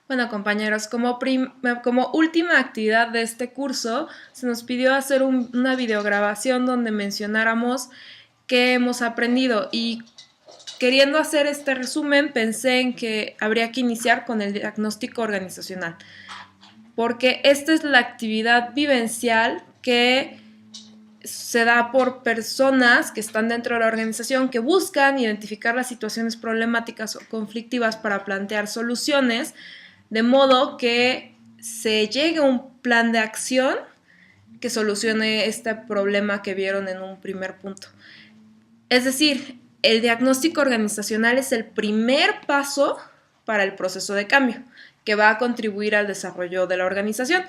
Bueno, compañeros, como última actividad de este curso, se nos pidió hacer una videograbación donde mencionáramos qué hemos aprendido y queriendo hacer este resumen pensé en que habría que iniciar con el diagnóstico organizacional, porque esta es la actividad vivencial que se da por personas que están dentro de la organización que buscan identificar las situaciones problemáticas o conflictivas para plantear soluciones, de modo que se llegue a un plan de acción que solucione este problema que vieron en un primer punto. Es decir, el diagnóstico organizacional es el primer paso para el proceso de cambio, que va a contribuir al desarrollo de la organización.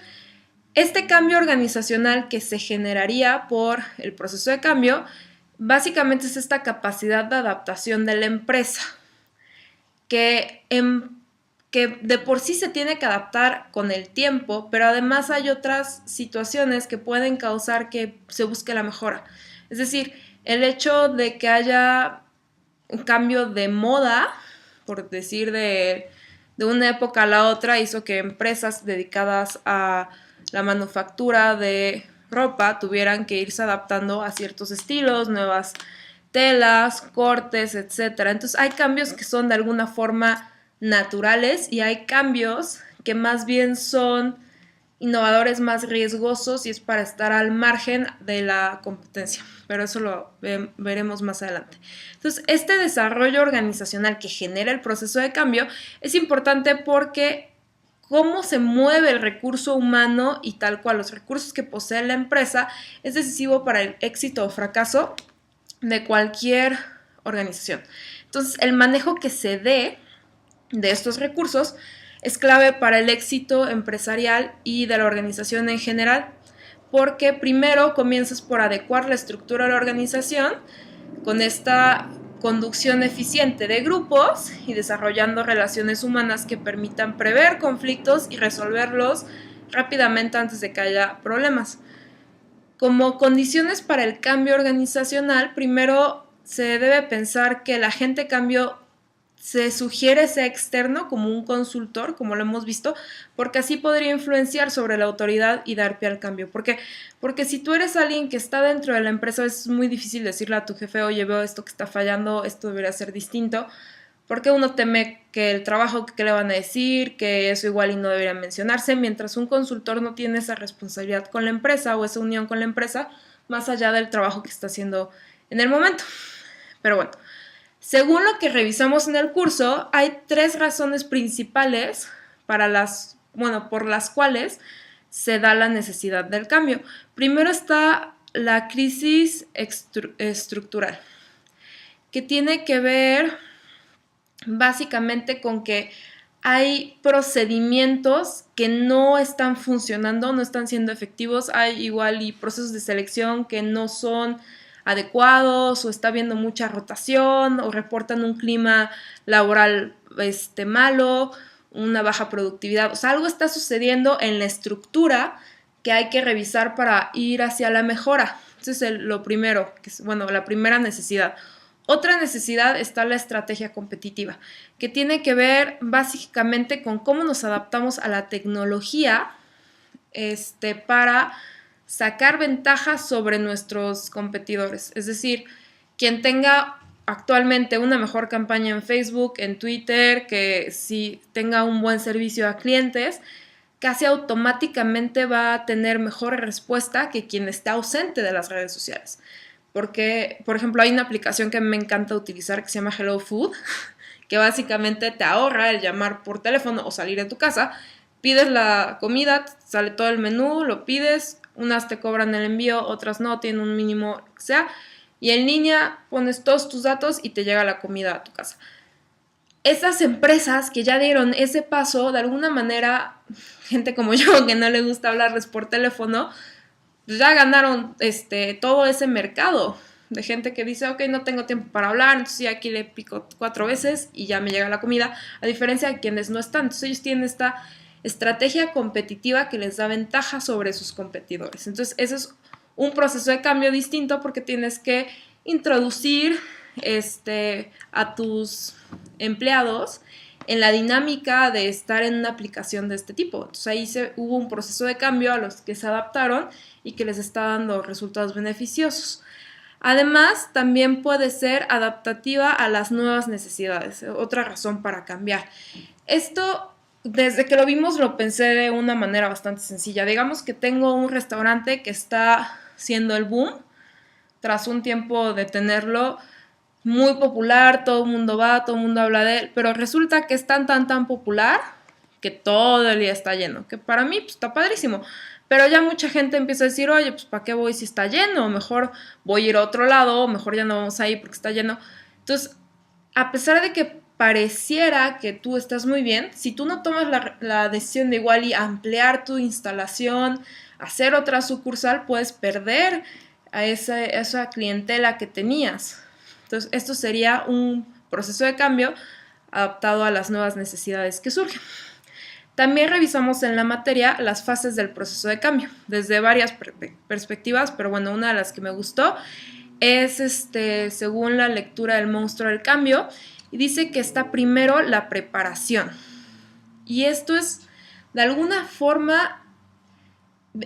Este cambio organizacional que se generaría por el proceso de cambio, básicamente es esta capacidad de adaptación de la empresa, que, que de por sí se tiene que adaptar con el tiempo, pero además hay otras situaciones que pueden causar que se busque la mejora. Es decir, el hecho de que haya un cambio de moda, por decir de una época a la otra, hizo que empresas dedicadas a la manufactura de ropa tuvieran que irse adaptando a ciertos estilos, nuevas telas, cortes, etcétera. Entonces hay cambios que son de alguna forma naturales y hay cambios que más bien son innovadores, más riesgosos y es para estar al margen de la competencia, pero eso lo veremos más adelante. Entonces, este desarrollo organizacional que genera el proceso de cambio es importante porque cómo se mueve el recurso humano y tal cual los recursos que posee la empresa es decisivo para el éxito o fracaso de cualquier organización. Entonces, el manejo que se dé de estos recursos es clave para el éxito empresarial y de la organización en general, porque primero comienzas por adecuar la estructura de la organización con esta conducción eficiente de grupos y desarrollando relaciones humanas que permitan prever conflictos y resolverlos rápidamente antes de que haya problemas. Como condiciones para el cambio organizacional, primero se debe pensar que el agente cambio se sugiere sea externo como un consultor, como lo hemos visto, porque así podría influenciar sobre la autoridad y dar pie al cambio. Porque si tú eres alguien que está dentro de la empresa, es muy difícil decirle a tu jefe, oye, veo esto que está fallando, esto debería ser distinto, porque uno teme que el trabajo que le van a decir, que eso igual y no debería mencionarse, mientras un consultor no tiene esa responsabilidad con la empresa o esa unión con la empresa, más allá del trabajo que está haciendo en el momento. Pero bueno, según lo que revisamos en el curso, hay tres razones principales por las cuales se da la necesidad del cambio. Primero está la crisis estructural, que tiene que ver básicamente con que hay procedimientos que no están funcionando, no están siendo efectivos, hay igual y procesos de selección que no son adecuados o está habiendo mucha rotación o reportan un clima laboral malo, una baja productividad, o sea, algo está sucediendo en la estructura que hay que revisar para ir hacia la mejora. Entonces, lo primero, que es, bueno, la primera necesidad. Otra necesidad está la estrategia competitiva, que tiene que ver básicamente con cómo nos adaptamos a la tecnología para sacar ventajas sobre nuestros competidores. Es decir, quien tenga actualmente una mejor campaña en Facebook, en Twitter, que si tenga un buen servicio a clientes, casi automáticamente va a tener mejor respuesta que quien está ausente de las redes sociales. Porque, por ejemplo, hay una aplicación que me encanta utilizar que se llama Hello Food, que básicamente te ahorra el llamar por teléfono o salir de tu casa. Pides la comida, sale todo el menú, lo pides, unas te cobran el envío, otras no, tienen un mínimo, lo que sea, y en línea pones todos tus datos y te llega la comida a tu casa. Estas empresas que ya dieron ese paso, de alguna manera, gente como yo que no le gusta hablarles por teléfono, ya ganaron todo ese mercado de gente que dice, ok, no tengo tiempo para hablar, entonces ya aquí le pico 4 veces y ya me llega la comida, a diferencia de quienes no están. Entonces ellos tienen esta estrategia competitiva que les da ventaja sobre sus competidores. Entonces ese es un proceso de cambio distinto porque tienes que introducir a tus empleados en la dinámica de estar en una aplicación de este tipo. Entonces ahí hubo un proceso de cambio a los que se adaptaron y que les está dando resultados beneficiosos. Además, también puede ser adaptativa a las nuevas necesidades, otra razón para cambiar. Esto, desde que lo vimos, lo pensé de una manera bastante sencilla. Digamos que tengo un restaurante que está siendo el boom, tras un tiempo de tenerlo muy popular, todo el mundo va, todo el mundo habla de él, pero resulta que es tan popular que todo el día está lleno, que para mí pues, está padrísimo. Pero ya mucha gente empieza a decir, oye, pues ¿para qué voy si está lleno? Mejor voy a ir a otro lado, o mejor ya no vamos a ir porque está lleno. Entonces, a pesar de que pareciera que tú estás muy bien, si tú no tomas la decisión de igual y ampliar tu instalación, hacer otra sucursal, puedes perder a esa clientela que tenías. Entonces, esto sería un proceso de cambio adaptado a las nuevas necesidades que surgen. También revisamos en la materia las fases del proceso de cambio, desde varias perspectivas, pero bueno, una de las que me gustó es según la lectura del monstruo del cambio, y dice que está primero la preparación. Y esto es, de alguna forma,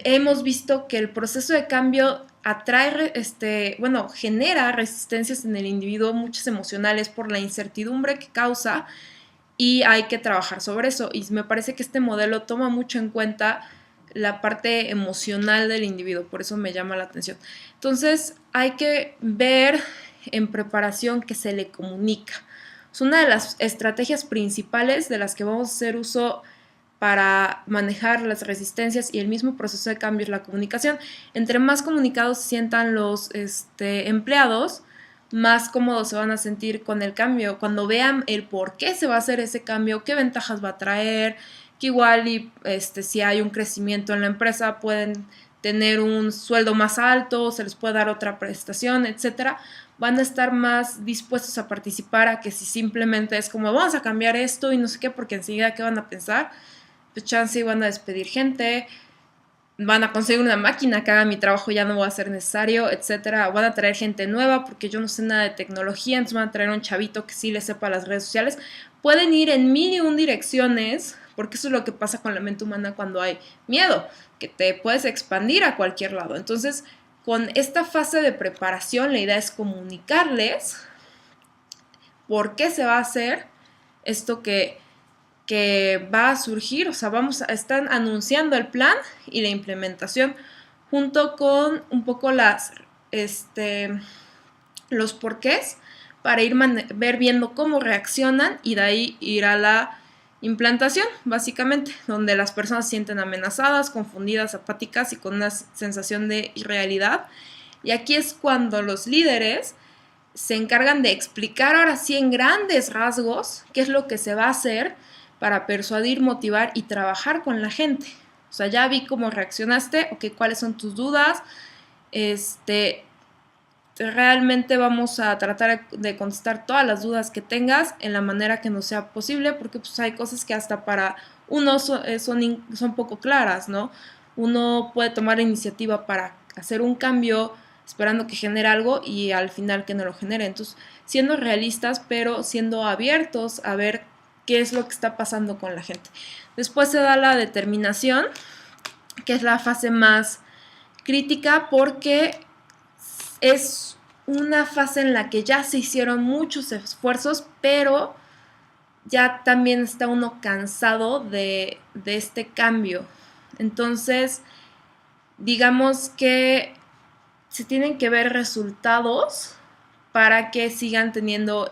hemos visto que el proceso de cambio atrae, genera resistencias en el individuo, muchas emocionales por la incertidumbre que causa, y hay que trabajar sobre eso. Y me parece que este modelo toma mucho en cuenta la parte emocional del individuo, por eso me llama la atención. Entonces hay que ver en preparación que se le comunica. Es una de las estrategias principales de las que vamos a hacer uso para manejar las resistencias y el mismo proceso de cambio es la comunicación. Entre más comunicados se sientan los empleados, más cómodos se van a sentir con el cambio. Cuando vean el por qué se va a hacer ese cambio, qué ventajas va a traer, que igual y si hay un crecimiento en la empresa pueden tener un sueldo más alto, se les puede dar otra prestación, etcétera, van a estar más dispuestos a participar a que si simplemente es como vamos a cambiar esto y no sé qué, porque enseguida qué van a pensar, pues chance van a despedir gente, van a conseguir una máquina que haga mi trabajo, ya no va a ser necesario, etcétera. Van a traer gente nueva porque yo no sé nada de tecnología, entonces van a traer un chavito que sí le sepa las redes sociales. Pueden ir en mil y un direcciones, porque eso es lo que pasa con la mente humana cuando hay miedo, que te puedes expandir a cualquier lado. Entonces, con esta fase de preparación, la idea es comunicarles por qué se va a hacer esto que va a surgir, o sea, están anunciando el plan y la implementación junto con un poco los porqués para ver viendo cómo reaccionan y de ahí ir a la implantación, básicamente, donde las personas se sienten amenazadas, confundidas, apáticas y con una sensación de irrealidad. Y aquí es cuando los líderes se encargan de explicar ahora sí en grandes rasgos qué es lo que se va a hacer para persuadir, motivar y trabajar con la gente. O sea, ya vi cómo reaccionaste, ok, cuáles son tus dudas, realmente vamos a tratar de contestar todas las dudas que tengas en la manera que nos sea posible, porque pues hay cosas que hasta para uno son poco claras, ¿no? Uno puede tomar la iniciativa para hacer un cambio esperando que genere algo y al final que no lo genere. Entonces, siendo realistas, pero siendo abiertos a ver qué es lo que está pasando con la gente. Después se da la determinación, que es la fase más crítica porque es una fase en la que ya se hicieron muchos esfuerzos, pero ya también está uno cansado de este cambio. Entonces, digamos que se tienen que ver resultados para que sigan teniendo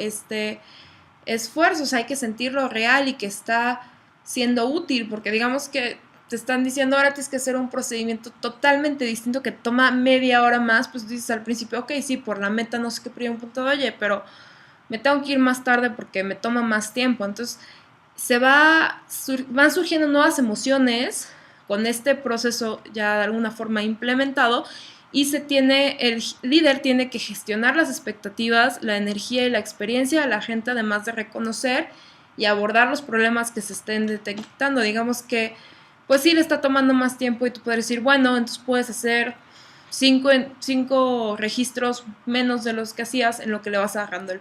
esfuerzos, hay que sentirlo real y que está siendo útil, porque digamos que te están diciendo ahora tienes que hacer un procedimiento totalmente distinto que toma media hora más, pues dices al principio, ok, sí, por la meta no sé qué primer punto, oye, pero me tengo que ir más tarde porque me toma más tiempo. Entonces van surgiendo nuevas emociones con este proceso ya de alguna forma implementado y el líder tiene que gestionar las expectativas, la energía y la experiencia de la gente, además de reconocer y abordar los problemas que se estén detectando. Digamos que, pues sí, le está tomando más tiempo y tú puedes decir, bueno, entonces puedes hacer 5 registros menos de los que hacías en lo que le vas agarrando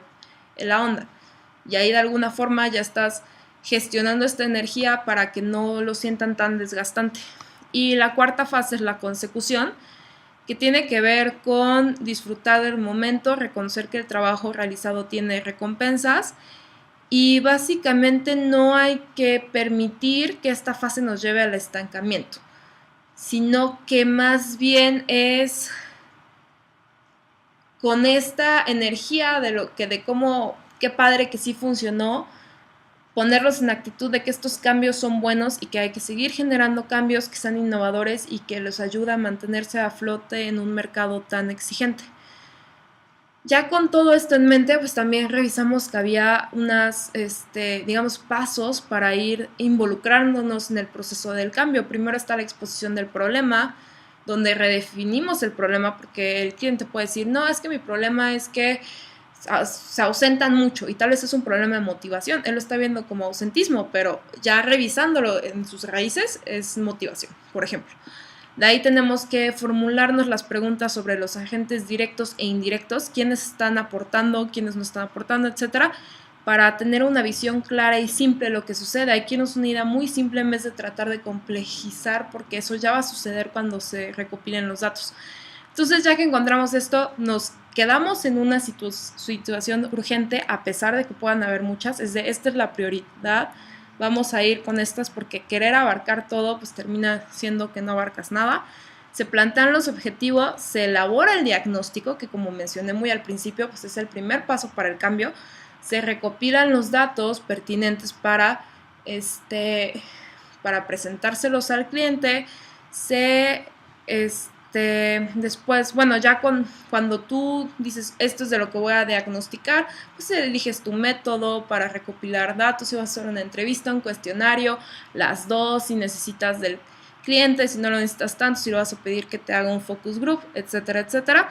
la onda. Y ahí de alguna forma ya estás gestionando esta energía para que no lo sientan tan desgastante. Y la cuarta fase es la consecución, que tiene que ver con disfrutar del momento, reconocer que el trabajo realizado tiene recompensas y básicamente no hay que permitir que esta fase nos lleve al estancamiento, sino que más bien es con esta energía de cómo, qué padre que sí funcionó, ponerlos en actitud de que estos cambios son buenos y que hay que seguir generando cambios que sean innovadores y que les ayuda a mantenerse a flote en un mercado tan exigente. Ya con todo esto en mente, pues también revisamos que había digamos, pasos para ir involucrándonos en el proceso del cambio. Primero está la exposición del problema, donde redefinimos el problema, porque el cliente puede decir, no, es que mi problema es que se ausentan mucho y tal vez es un problema de motivación. Él lo está viendo como ausentismo, pero ya revisándolo en sus raíces es motivación, por ejemplo. De ahí tenemos que formularnos las preguntas sobre los agentes directos e indirectos, quiénes están aportando, quiénes no están aportando, etcétera, para tener una visión clara y simple de lo que sucede. Hay que irnos una idea muy simple en vez de tratar de complejizar, porque eso ya va a suceder cuando se recopilen los datos. Entonces, ya que encontramos esto, nos quedamos en una situación urgente, a pesar de que puedan haber muchas. Esta es la prioridad, vamos a ir con estas, porque querer abarcar todo pues termina siendo que no abarcas nada. Se plantean los objetivos, se elabora el diagnóstico, que como mencioné muy al principio, pues es el primer paso para el cambio. Se recopilan los datos pertinentes para presentárselos al cliente. Después, bueno, ya cuando tú dices esto es de lo que voy a diagnosticar, pues eliges tu método para recopilar datos, si vas a hacer una entrevista, un cuestionario, las dos, si necesitas del cliente, si no lo necesitas tanto, si lo vas a pedir que te haga un focus group, etcétera, etcétera.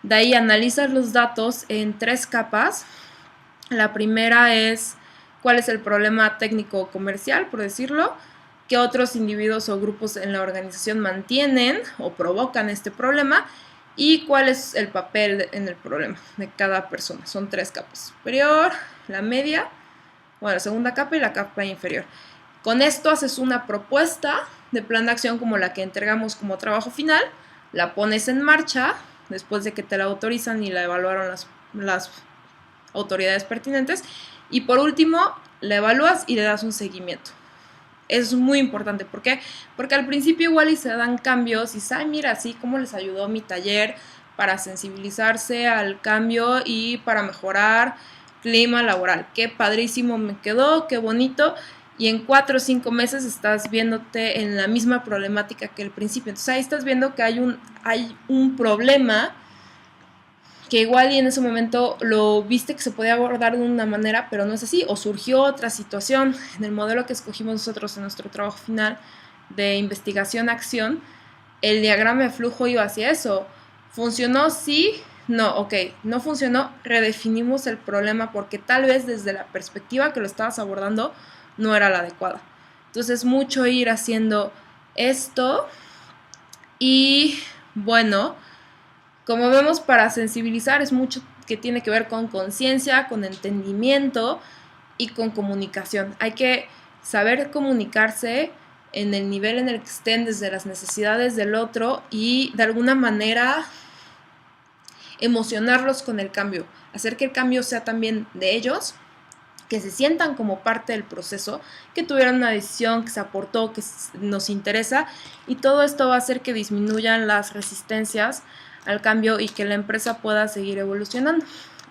De ahí analizas los datos en 3 capas. La primera es cuál es el problema técnico o comercial, por decirlo, qué otros individuos o grupos en la organización mantienen o provocan este problema y cuál es el papel en el problema de cada persona. Son 3 capas: superior, la media, la segunda capa y la capa inferior. Con esto haces una propuesta de plan de acción como la que entregamos como trabajo final, la pones en marcha después de que te la autorizan y la evaluaron las autoridades pertinentes, y por último la evalúas y le das un seguimiento. Es muy importante. ¿Por qué? Porque al principio igual y se dan cambios y ay, mira, así como les ayudó mi taller para sensibilizarse al cambio y para mejorar clima laboral. Qué padrísimo me quedó, qué bonito. Y en 4 o 5 meses estás viéndote en la misma problemática que el principio. Entonces ahí estás viendo que hay un problema que igual y en ese momento lo viste que se podía abordar de una manera, pero no es así, o surgió otra situación. En el modelo que escogimos nosotros en nuestro trabajo final de investigación-acción, el diagrama de flujo iba hacia eso. ¿Funcionó? Sí. No, ok, no funcionó, redefinimos el problema porque tal vez desde la perspectiva que lo estabas abordando no era la adecuada. Entonces mucho ir haciendo esto y bueno, como vemos, para sensibilizar es mucho que tiene que ver con conciencia, con entendimiento y con comunicación. Hay que saber comunicarse en el nivel en el que estén, desde las necesidades del otro, y de alguna manera emocionarlos con el cambio, hacer que el cambio sea también de ellos, que se sientan como parte del proceso, que tuvieron una decisión, que se aportó, que nos interesa, y todo esto va a hacer que disminuyan las resistencias al cambio y que la empresa pueda seguir evolucionando.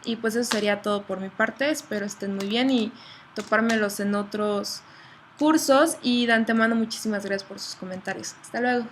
Y pues eso sería todo por mi parte. Espero estén muy bien y topármelos en otros cursos, y de antemano muchísimas gracias por sus comentarios. Hasta luego.